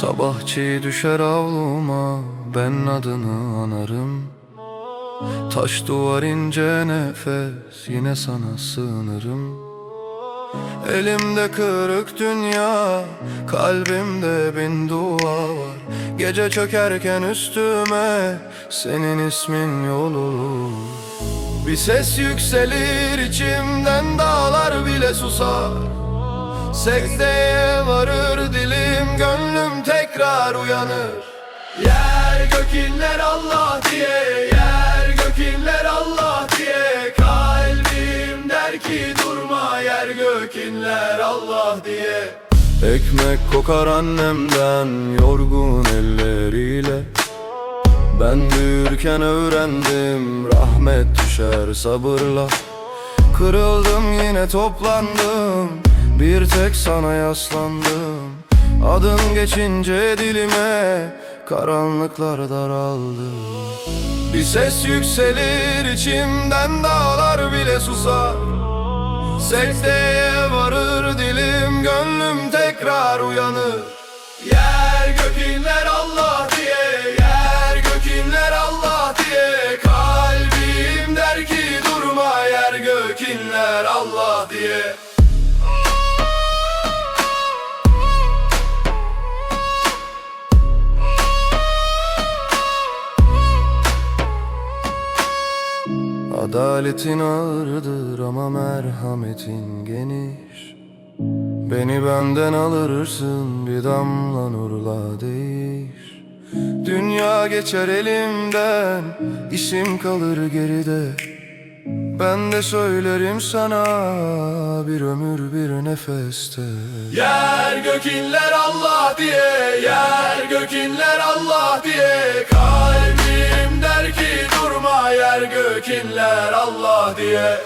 Sabah çiğ düşer avluma, ben adını anarım. Taş duvar ince nefes, yine sana sığınırım. Elimde kırık dünya, kalbimde bin dua var. Gece çökerken üstüme senin ismin yol olur. Bir ses yükselir içimden, dağlar bile susar. Secdeye varır dilim, gönlüm tekrar uyanır. Yer gök inler Allah diye, yer gök inler Allah diye. Kalbim der ki durma, yer gök inler Allah diye. Ekmek kokar annemden yorgun elleriyle. Ben büyürken öğrendim, rahmet düşer sabırla. Kırıldım yine toplandım, bir tek sana yaslandım. Adın geçince dilime karanlıklar daraldı. Bir ses yükselir içimden, dağlar bile susar. Secdeye varır dilim, gönlüm tekrar uyanır. Yer gök inler Allah diye, yer gök inler Allah diye. Kalbim der ki durma, yer gök inler Allah diye. Adaletin ağırdır ama merhametin geniş. Beni benden alırsın, bir damla nurla değiş. Dünya geçer elimden, işim kalır geride. Ben de söylerim sana, bir ömür bir nefeste. Yer gök inler Allah diye, yer gök inler Allah diye. Kalbim der ki durma, yer gök inler Allah diye.